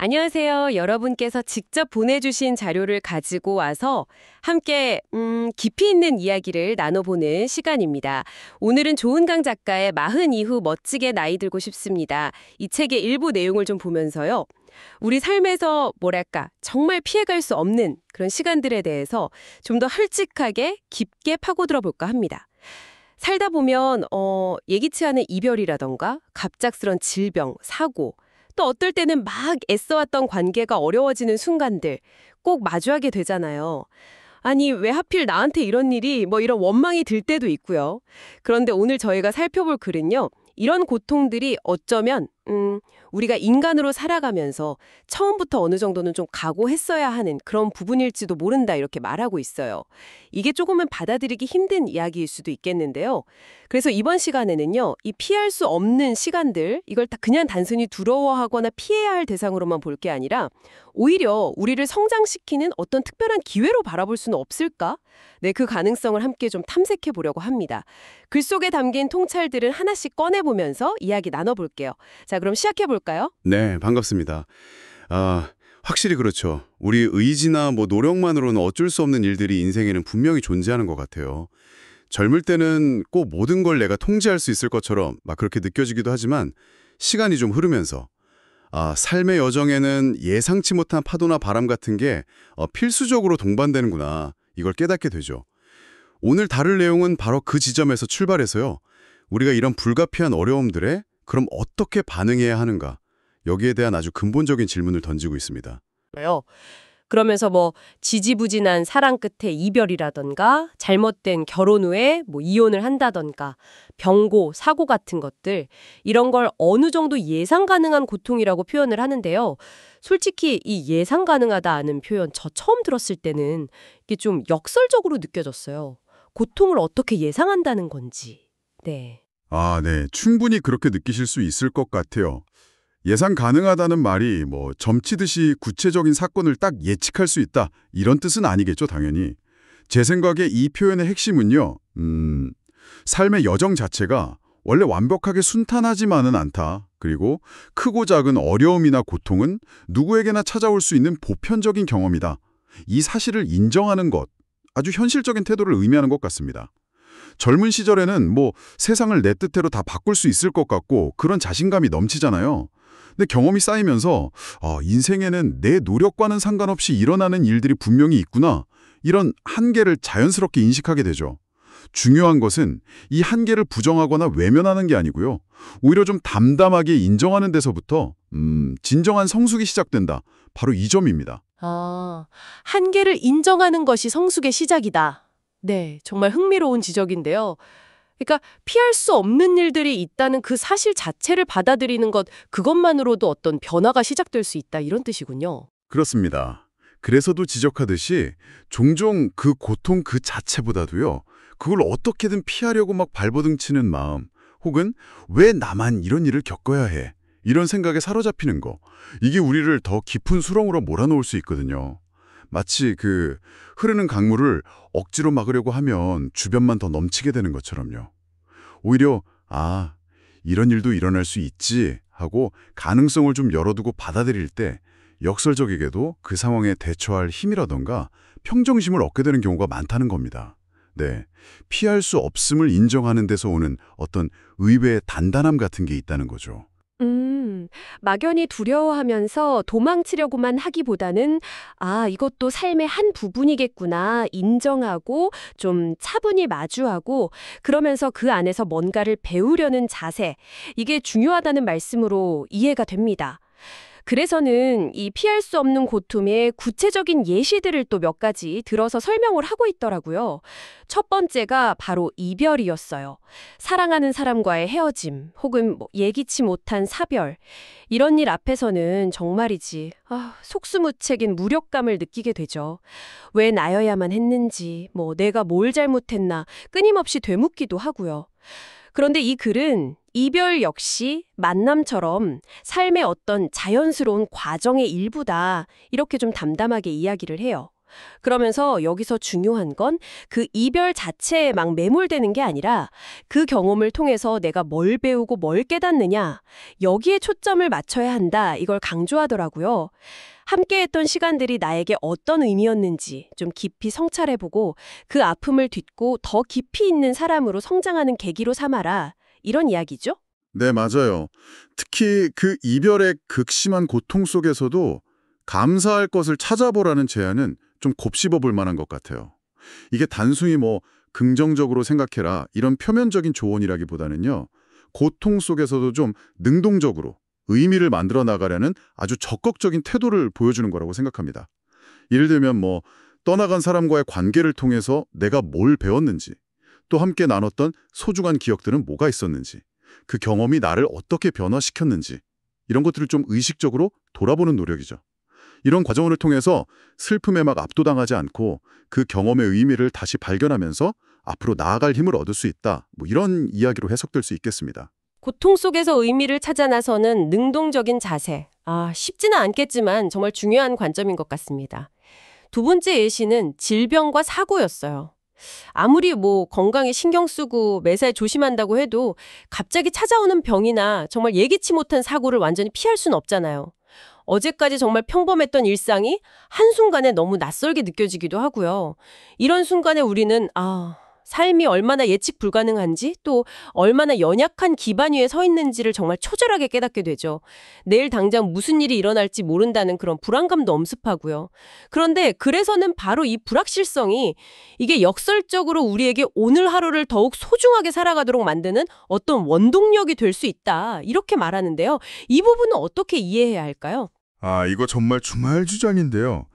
안녕하세요. 여러분께서 직접 보내주신 자료를 가지고 와서 함께 깊이 있는 이야기를 나눠보는 시간입니다. 오늘은 조은강 작가의 40 이후 멋지게 나이 들고 싶습니다. 이 책의 일부 내용을 좀 보면서요. 우리 삶에서 뭐랄까 정말 피해갈 수 없는 그런 시간들에 대해서 좀 더 솔직하게 깊게 파고들어 볼까 합니다. 살다 보면 예기치 않은 이별이라던가 갑작스런 질병, 사고, 또 어떨 때는 막 애써왔던 관계가 어려워지는 순간들 꼭 마주하게 되잖아요. 아니, 왜 하필 나한테 이런 일이 이런 원망이 들 때도 있고요. 그런데 오늘 저희가 살펴볼 글은요. 이런 고통들이 어쩌면 우리가 인간으로 살아가면서 처음부터 어느 정도는 좀 각오했어야 하는 그런 부분일지도 모른다 이렇게 말하고 있어요. 이게 조금은 받아들이기 힘든 이야기일 수도 있겠는데요. 그래서 이번 시간에는요. 이 피할 수 없는 시간들 이걸 다 그냥 단순히 두려워하거나 피해야 할 대상으로만 볼 게 아니라 오히려 우리를 성장시키는 어떤 특별한 기회로 바라볼 수는 없을까? 네, 그 가능성을 함께 좀 탐색해 보려고 합니다. 글 속에 담긴 통찰들을 하나씩 꺼내보면서 이야기 나눠볼게요. 자, 그럼 시작해 볼까요? 네, 반갑습니다. 확실히 그렇죠. 우리 의지나 노력만으로는 어쩔 수 없는 일들이 인생에는 분명히 존재하는 것 같아요. 젊을 때는 꼭 모든 걸 내가 통제할 수 있을 것처럼 막 그렇게 느껴지기도 하지만 시간이 좀 흐르면서 삶의 여정에는 예상치 못한 파도나 바람 같은 게 필수적으로 동반되는구나. 이걸 깨닫게 되죠. 오늘 다룰 내용은 바로 그 지점에서 출발해서요. 우리가 이런 불가피한 어려움들에 그럼 어떻게 반응해야 하는가? 여기에 대한 아주 근본적인 질문을 던지고 있습니다. 그러면서 지지부진한 사랑 끝에 이별이라던가 잘못된 결혼 후에 이혼을 한다던가 병고, 사고 같은 것들 이런 걸 어느 정도 예상 가능한 고통이라고 표현을 하는데요. 솔직히 이 예상 가능하다는 표현 저 처음 들었을 때는 이게 좀 역설적으로 느껴졌어요. 고통을 어떻게 예상한다는 건지. 네. 네. 충분히 그렇게 느끼실 수 있을 것 같아요. 예상 가능하다는 말이 점치듯이 구체적인 사건을 딱 예측할 수 있다. 이런 뜻은 아니겠죠, 당연히. 제 생각에 이 표현의 핵심은요. 삶의 여정 자체가 원래 완벽하게 순탄하지만은 않다. 그리고 크고 작은 어려움이나 고통은 누구에게나 찾아올 수 있는 보편적인 경험이다. 이 사실을 인정하는 것, 아주 현실적인 태도를 의미하는 것 같습니다. 젊은 시절에는 세상을 내 뜻대로 다 바꿀 수 있을 것 같고 그런 자신감이 넘치잖아요. 근데 경험이 쌓이면서 인생에는 내 노력과는 상관없이 일어나는 일들이 분명히 있구나. 이런 한계를 자연스럽게 인식하게 되죠. 중요한 것은 이 한계를 부정하거나 외면하는 게 아니고요. 오히려 좀 담담하게 인정하는 데서부터 진정한 성숙이 시작된다. 바로 이 점입니다. 한계를 인정하는 것이 성숙의 시작이다. 네, 정말 흥미로운 지적인데요. 그러니까 피할 수 없는 일들이 있다는 그 사실 자체를 받아들이는 것, 그것만으로도 어떤 변화가 시작될 수 있다 이런 뜻이군요. 그렇습니다. 그래서도 지적하듯이 종종 그 고통 그 자체보다도요. 그걸 어떻게든 피하려고 막 발버둥 치는 마음 혹은 왜 나만 이런 일을 겪어야 해 이런 생각에 사로잡히는 거 이게 우리를 더 깊은 수렁으로 몰아넣을 수 있거든요. 마치 흐르는 강물을 억지로 막으려고 하면 주변만 더 넘치게 되는 것처럼요. 오히려 이런 일도 일어날 수 있지 하고 가능성을 좀 열어두고 받아들일 때 역설적이게도 그 상황에 대처할 힘이라던가 평정심을 얻게 되는 경우가 많다는 겁니다. 네, 피할 수 없음을 인정하는 데서 오는 어떤 의외의 단단함 같은 게 있다는 거죠. 막연히 두려워하면서 도망치려고만 하기보다는 이것도 삶의 한 부분이겠구나 인정하고 좀 차분히 마주하고 그러면서 그 안에서 뭔가를 배우려는 자세 이게 중요하다는 말씀으로 이해가 됩니다. 그래서는 이 피할 수 없는 고통의 구체적인 예시들을 또 몇 가지 들어서 설명을 하고 있더라고요. 첫 번째가 바로 이별이었어요. 사랑하는 사람과의 헤어짐 혹은 예기치 못한 사별. 이런 일 앞에서는 정말이지 속수무책인 무력감을 느끼게 되죠. 왜 나여야만 했는지, 내가 뭘 잘못했나 끊임없이 되묻기도 하고요. 그런데 이 글은 이별 역시 만남처럼 삶의 어떤 자연스러운 과정의 일부다. 이렇게 좀 담담하게 이야기를 해요. 그러면서 여기서 중요한 건 그 이별 자체에 막 매몰되는 게 아니라 그 경험을 통해서 내가 뭘 배우고 뭘 깨닫느냐, 여기에 초점을 맞춰야 한다, 이걸 강조하더라고요. 함께했던 시간들이 나에게 어떤 의미였는지 좀 깊이 성찰해보고 그 아픔을 딛고 더 깊이 있는 사람으로 성장하는 계기로 삼아라, 이런 이야기죠. 네, 맞아요. 특히 그 이별의 극심한 고통 속에서도 감사할 것을 찾아보라는 제안은 좀 곱씹어 볼 만한 것 같아요. 이게 단순히 뭐 긍정적으로 생각해라 이런 표면적인 조언이라기보다는요. 고통 속에서도 좀 능동적으로 의미를 만들어 나가려는 아주 적극적인 태도를 보여주는 거라고 생각합니다. 예를 들면 뭐 떠나간 사람과의 관계를 통해서 내가 뭘 배웠는지, 또 함께 나눴던 소중한 기억들은 뭐가 있었는지, 그 경험이 나를 어떻게 변화시켰는지 이런 것들을 좀 의식적으로 돌아보는 노력이죠. 이런 과정을 통해서 슬픔에 막 압도당하지 않고 그 경험의 의미를 다시 발견하면서 앞으로 나아갈 힘을 얻을 수 있다. 뭐 이런 이야기로 해석될 수 있겠습니다. 고통 속에서 의미를 찾아 나서는 능동적인 자세. 쉽지는 않겠지만 정말 중요한 관점인 것 같습니다. 두 번째 예시는 질병과 사고였어요. 아무리 뭐 건강에 신경 쓰고 매사에 조심한다고 해도 갑자기 찾아오는 병이나 정말 예기치 못한 사고를 완전히 피할 수는 없잖아요. 어제까지 정말 평범했던 일상이 한순간에 너무 낯설게 느껴지기도 하고요. 이런 순간에 우리는 삶이 얼마나 예측 불가능한지, 또 얼마나 연약한 기반 위에 서 있는지를 정말 초절하게 깨닫게 되죠. 내일 당장 무슨 일이 일어날지 모른다는 그런 불안감도 엄습하고요. 그런데 그래서는 바로 이 불확실성이 이게 역설적으로 우리에게 오늘 하루를 더욱 소중하게 살아가도록 만드는 어떤 원동력이 될 수 있다, 이렇게 말하는데요. 이 부분은 어떻게 이해해야 할까요? 이거 정말 주말주장인데요.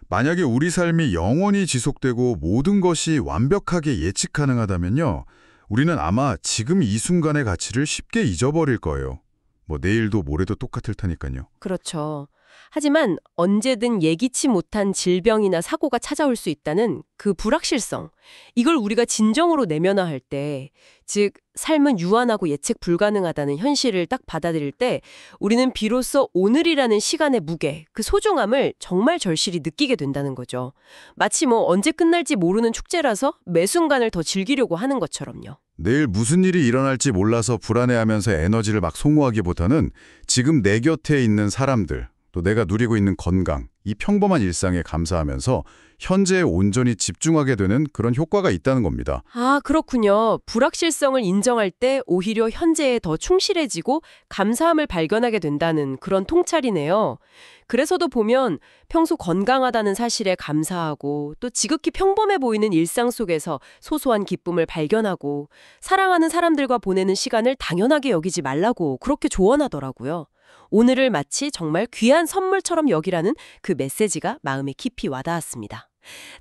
만약에 우리 삶이 영원히 지속되고 모든 것이 완벽하게 예측 가능하다면요. 우리는 아마 지금 이 순간의 가치를 쉽게 잊어버릴 거예요. 뭐 내일도 모레도 똑같을 테니까요. 그렇죠. 하지만 언제든 예기치 못한 질병이나 사고가 찾아올 수 있다는 그 불확실성, 이걸 우리가 진정으로 내면화할 때, 즉 삶은 유한하고 예측 불가능하다는 현실을 딱 받아들일 때 우리는 비로소 오늘이라는 시간의 무게, 그 소중함을 정말 절실히 느끼게 된다는 거죠. 마치 뭐 언제 끝날지 모르는 축제라서 매 순간을 더 즐기려고 하는 것처럼요. 내일 무슨 일이 일어날지 몰라서 불안해하면서 에너지를 막 소모하기보다는 지금 내 곁에 있는 사람들, 또 내가 누리고 있는 건강, 이 평범한 일상에 감사하면서 현재에 온전히 집중하게 되는 그런 효과가 있다는 겁니다. 그렇군요. 불확실성을 인정할 때 오히려 현재에 더 충실해지고 감사함을 발견하게 된다는 그런 통찰이네요. 그래서도 보면 평소 건강하다는 사실에 감사하고, 또 지극히 평범해 보이는 일상 속에서 소소한 기쁨을 발견하고, 사랑하는 사람들과 보내는 시간을 당연하게 여기지 말라고 그렇게 조언하더라고요. 오늘을 마치 정말 귀한 선물처럼 여기라는 그 메시지가 마음에 깊이 와닿았습니다.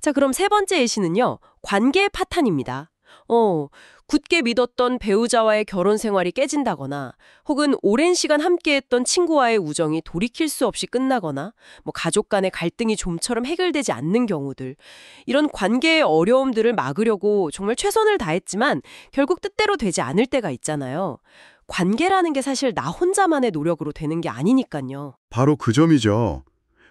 자, 그럼 세 번째 예시는요. 관계의 파탄입니다. 굳게 믿었던 배우자와의 결혼 생활이 깨진다거나, 혹은 오랜 시간 함께했던 친구와의 우정이 돌이킬 수 없이 끝나거나, 뭐 가족 간의 갈등이 좀처럼 해결되지 않는 경우들, 이런 관계의 어려움들을 막으려고 정말 최선을 다했지만 결국 뜻대로 되지 않을 때가 있잖아요. 관계라는 게 사실 나 혼자만의 노력으로 되는 게 아니니까요. 바로 그 점이죠.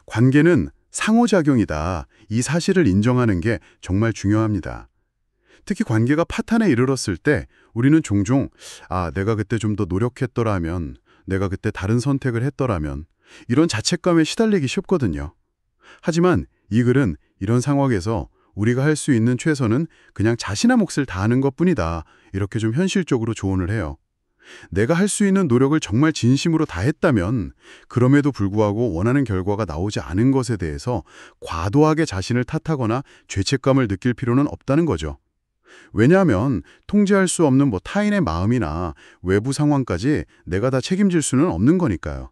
관계는 상호작용이다. 이 사실을 인정하는 게 정말 중요합니다. 특히 관계가 파탄에 이르렀을 때 우리는 종종 내가 그때 좀 더 노력했더라면, 내가 그때 다른 선택을 했더라면, 이런 자책감에 시달리기 쉽거든요. 하지만 이 글은 이런 상황에서 우리가 할 수 있는 최선은 그냥 자신의 몫을 다하는 것뿐이다. 이렇게 좀 현실적으로 조언을 해요. 내가 할 수 있는 노력을 정말 진심으로 다했다면 그럼에도 불구하고 원하는 결과가 나오지 않은 것에 대해서 과도하게 자신을 탓하거나 죄책감을 느낄 필요는 없다는 거죠. 왜냐하면 통제할 수 없는 타인의 마음이나 외부 상황까지 내가 다 책임질 수는 없는 거니까요.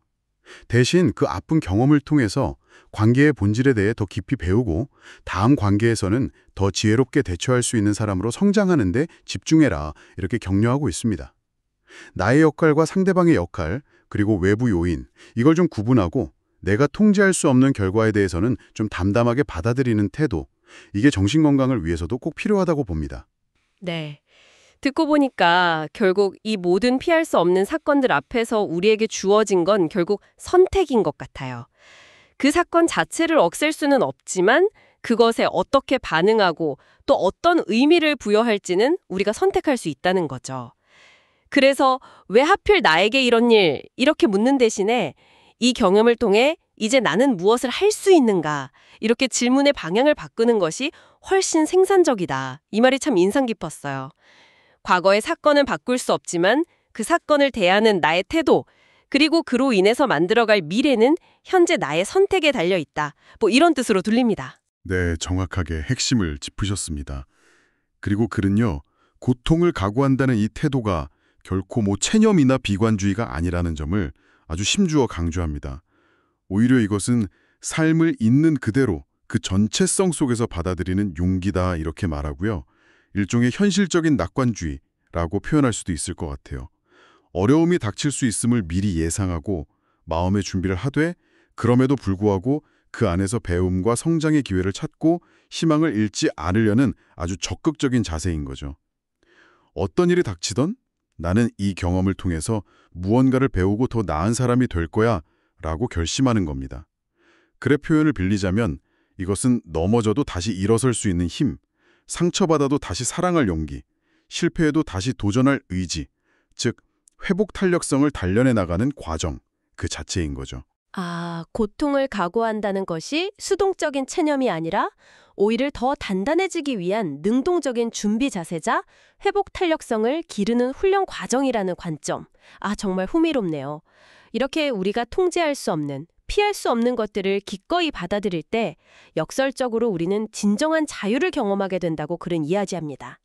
대신 그 아픈 경험을 통해서 관계의 본질에 대해 더 깊이 배우고 다음 관계에서는 더 지혜롭게 대처할 수 있는 사람으로 성장하는 데 집중해라, 이렇게 격려하고 있습니다. 나의 역할과 상대방의 역할, 그리고 외부 요인, 이걸 좀 구분하고 내가 통제할 수 없는 결과에 대해서는 좀 담담하게 받아들이는 태도, 이게 정신건강을 위해서도 꼭 필요하다고 봅니다. 네. 듣고 보니까 결국 이 모든 피할 수 없는 사건들 앞에서 우리에게 주어진 건 결국 선택인 것 같아요. 그 사건 자체를 없앨 수는 없지만 그것에 어떻게 반응하고 또 어떤 의미를 부여할지는 우리가 선택할 수 있다는 거죠. 그래서 왜 하필 나에게 이런 일 이렇게 묻는 대신에 이 경험을 통해 이제 나는 무엇을 할 수 있는가 이렇게 질문의 방향을 바꾸는 것이 훨씬 생산적이다. 이 말이 참 인상 깊었어요. 과거의 사건은 바꿀 수 없지만 그 사건을 대하는 나의 태도 그리고 그로 인해서 만들어갈 미래는 현재 나의 선택에 달려 있다. 뭐 이런 뜻으로 들립니다. 네, 정확하게 핵심을 짚으셨습니다. 그리고 글은요, 고통을 각오한다는 이 태도가 결코 체념이나 비관주의가 아니라는 점을 아주 심주어 강조합니다. 오히려 이것은 삶을 있는 그대로 그 전체성 속에서 받아들이는 용기다 이렇게 말하고요. 일종의 현실적인 낙관주의라고 표현할 수도 있을 것 같아요. 어려움이 닥칠 수 있음을 미리 예상하고 마음의 준비를 하되 그럼에도 불구하고 그 안에서 배움과 성장의 기회를 찾고 희망을 잃지 않으려는 아주 적극적인 자세인 거죠. 어떤 일이 닥치던 나는 이 경험을 통해서 무언가를 배우고 더 나은 사람이 될 거야 라고 결심하는 겁니다. 글의 표현을 빌리자면 이것은 넘어져도 다시 일어설 수 있는 힘, 상처받아도 다시 사랑할 용기, 실패해도 다시 도전할 의지, 즉 회복 탄력성을 단련해 나가는 과정 그 자체인 거죠. 아, 고통을 각오한다는 것이 수동적인 체념이 아니라 오히려 더 단단해지기 위한 능동적인 준비 자세자 회복 탄력성을 기르는 훈련 과정이라는 관점. 아, 정말 흥미롭네요. 이렇게 우리가 통제할 수 없는, 피할 수 없는 것들을 기꺼이 받아들일 때 역설적으로 우리는 진정한 자유를 경험하게 된다고 글은 이야기합니다.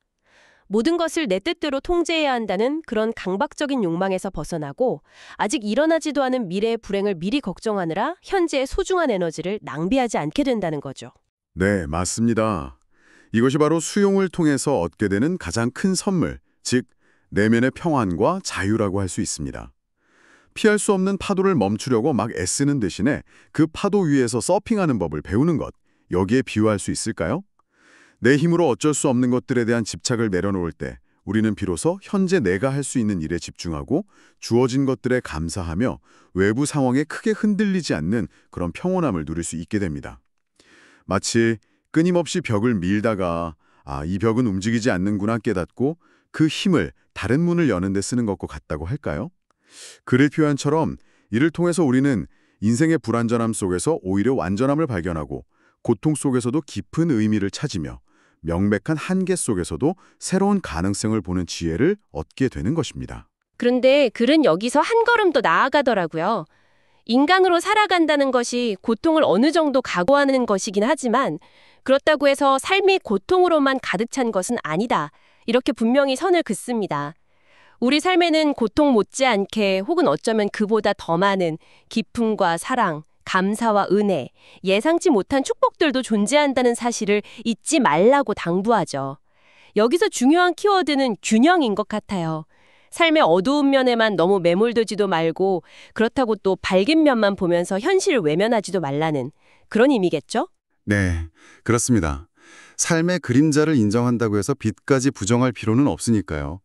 모든 것을 내 뜻대로 통제해야 한다는 그런 강박적인 욕망에서 벗어나고 아직 일어나지도 않은 미래의 불행을 미리 걱정하느라 현재의 소중한 에너지를 낭비하지 않게 된다는 거죠. 네, 맞습니다. 이것이 바로 수용을 통해서 얻게 되는 가장 큰 선물, 즉 내면의 평안과 자유라고 할 수 있습니다. 피할 수 없는 파도를 멈추려고 막 애쓰는 대신에 그 파도 위에서 서핑하는 법을 배우는 것, 여기에 비유할 수 있을까요? 내 힘으로 어쩔 수 없는 것들에 대한 집착을 내려놓을 때 우리는 비로소 현재 내가 할 수 있는 일에 집중하고 주어진 것들에 감사하며 외부 상황에 크게 흔들리지 않는 그런 평온함을 누릴 수 있게 됩니다. 마치 끊임없이 벽을 밀다가 이 벽은 움직이지 않는구나 깨닫고 그 힘을 다른 문을 여는 데 쓰는 것과 같다고 할까요? 글의 표현처럼 이를 통해서 우리는 인생의 불완전함 속에서 오히려 완전함을 발견하고 고통 속에서도 깊은 의미를 찾으며 명백한 한계 속에서도 새로운 가능성을 보는 지혜를 얻게 되는 것입니다. 그런데 글은 여기서 한 걸음 더 나아가더라고요. 인간으로 살아간다는 것이 고통을 어느 정도 각오하는 것이긴 하지만 그렇다고 해서 삶이 고통으로만 가득 찬 것은 아니다. 이렇게 분명히 선을 긋습니다. 우리 삶에는 고통 못지않게 혹은 어쩌면 그보다 더 많은 기쁨과 사랑, 감사와 은혜, 예상치 못한 축복들도 존재한다는 사실을 잊지 말라고 당부하죠. 여기서 중요한 키워드는 균형인 것 같아요. 삶의 어두운 면에만 너무 매몰되지도 말고 그렇다고 또 밝은 면만 보면서 현실을 외면하지도 말라는 그런 의미겠죠? 네, 그렇습니다. 삶의 그림자를 인정한다고 해서 빛까지 부정할 필요는 없으니까요.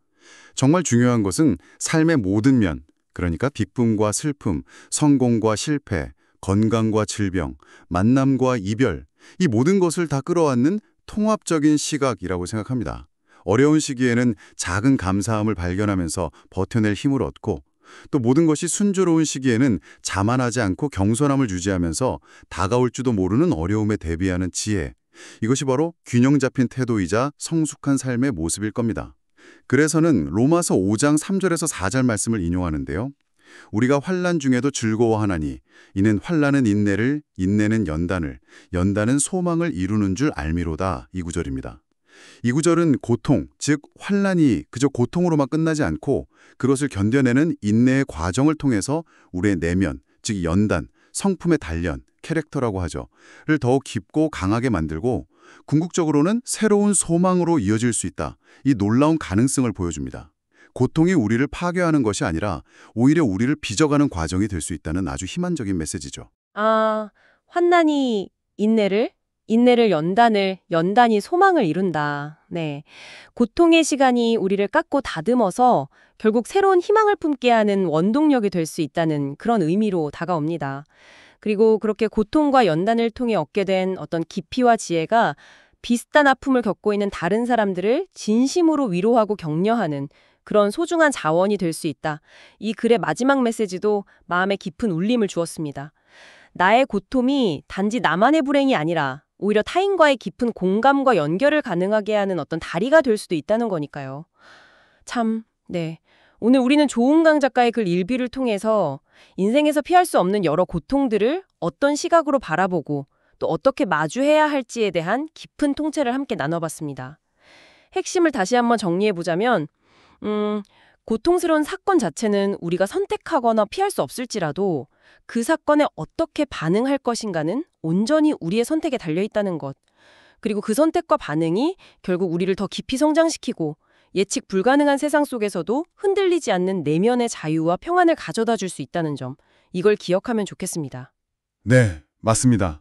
정말 중요한 것은 삶의 모든 면, 그러니까 기쁨과 슬픔, 성공과 실패, 건강과 질병, 만남과 이별, 이 모든 것을 다 끌어안는 통합적인 시각이라고 생각합니다. 어려운 시기에는 작은 감사함을 발견하면서 버텨낼 힘을 얻고 또 모든 것이 순조로운 시기에는 자만하지 않고 겸손함을 유지하면서 다가올지도 모르는 어려움에 대비하는 지혜. 이것이 바로 균형 잡힌 태도이자 성숙한 삶의 모습일 겁니다. 그래서는 로마서 5장 3절에서 4절 말씀을 인용하는데요. 우리가 환난 중에도 즐거워하나니 이는 환난은 인내를, 인내는 연단을, 연단은 소망을 이루는 줄 알미로다. 이 구절입니다. 이 구절은 고통, 즉 환난이 그저 고통으로만 끝나지 않고 그것을 견뎌내는 인내의 과정을 통해서 우리의 내면, 즉 연단, 성품의 단련, 캐릭터라고 하죠. 를 더욱 깊고 강하게 만들고 궁극적으로는 새로운 소망으로 이어질 수 있다. 이 놀라운 가능성을 보여줍니다. 고통이 우리를 파괴하는 것이 아니라 오히려 우리를 빚어가는 과정이 될 수 있다는 아주 희망적인 메시지죠. 아, 환난이 인내를, 인내를 연단을, 연단이 소망을 이룬다. 네. 고통의 시간이 우리를 깎고 다듬어서 결국 새로운 희망을 품게 하는 원동력이 될 수 있다는 그런 의미로 다가옵니다. 그리고 그렇게 고통과 연단을 통해 얻게 된 어떤 깊이와 지혜가 비슷한 아픔을 겪고 있는 다른 사람들을 진심으로 위로하고 격려하는 그런 소중한 자원이 될 수 있다. 이 글의 마지막 메시지도 마음에 깊은 울림을 주었습니다. 나의 고통이 단지 나만의 불행이 아니라 오히려 타인과의 깊은 공감과 연결을 가능하게 하는 어떤 다리가 될 수도 있다는 거니까요. 참, 네. 오늘 우리는 조은강 작가의 글 일비를 통해서 인생에서 피할 수 없는 여러 고통들을 어떤 시각으로 바라보고 또 어떻게 마주해야 할지에 대한 깊은 통찰을 함께 나눠봤습니다. 핵심을 다시 한번 정리해보자면 고통스러운 사건 자체는 우리가 선택하거나 피할 수 없을지라도 그 사건에 어떻게 반응할 것인가는 온전히 우리의 선택에 달려있다는 것. 그리고 그 선택과 반응이 결국 우리를 더 깊이 성장시키고 예측 불가능한 세상 속에서도 흔들리지 않는 내면의 자유와 평안을 가져다 줄 수 있다는 점. 이걸 기억하면 좋겠습니다. 네, 맞습니다.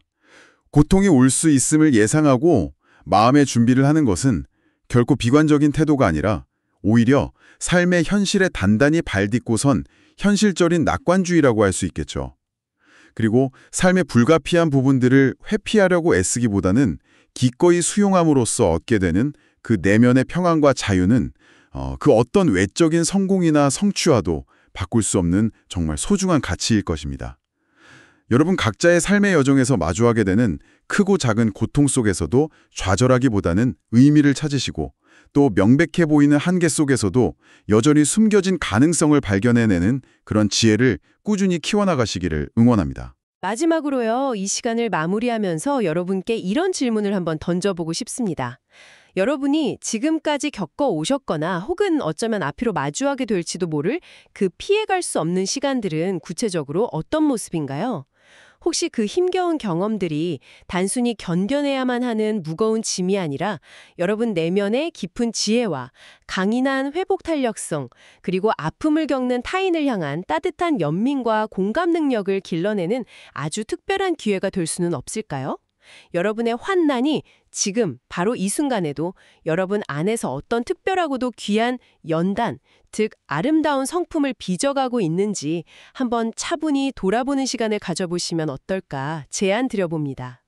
고통이 올 수 있음을 예상하고 마음의 준비를 하는 것은 결코 비관적인 태도가 아니라 오히려 삶의 현실에 단단히 발딛고 선 현실적인 낙관주의라고 할 수 있겠죠. 그리고 삶의 불가피한 부분들을 회피하려고 애쓰기보다는 기꺼이 수용함으로써 얻게 되는 그 내면의 평안과 자유는 그 어떤 외적인 성공이나 성취와도 바꿀 수 없는 정말 소중한 가치일 것입니다. 여러분 각자의 삶의 여정에서 마주하게 되는 크고 작은 고통 속에서도 좌절하기보다는 의미를 찾으시고 또 명백해 보이는 한계 속에서도 여전히 숨겨진 가능성을 발견해내는 그런 지혜를 꾸준히 키워나가시기를 응원합니다. 마지막으로요, 이 시간을 마무리하면서 여러분께 이런 질문을 한번 던져보고 싶습니다. 여러분이 지금까지 겪어 오셨거나 혹은 어쩌면 앞으로 마주하게 될지도 모를 그 피해갈 수 없는 시간들은 구체적으로 어떤 모습인가요? 혹시 그 힘겨운 경험들이 단순히 견뎌내야만 하는 무거운 짐이 아니라 여러분 내면의 깊은 지혜와 강인한 회복 탄력성, 그리고 아픔을 겪는 타인을 향한 따뜻한 연민과 공감 능력을 길러내는 아주 특별한 기회가 될 수는 없을까요? 여러분의 환난이 지금 바로 이 순간에도 여러분 안에서 어떤 특별하고도 귀한 연단, 즉 아름다운 성품을 빚어가고 있는지 한번 차분히 돌아보는 시간을 가져보시면 어떨까 제안 드려봅니다.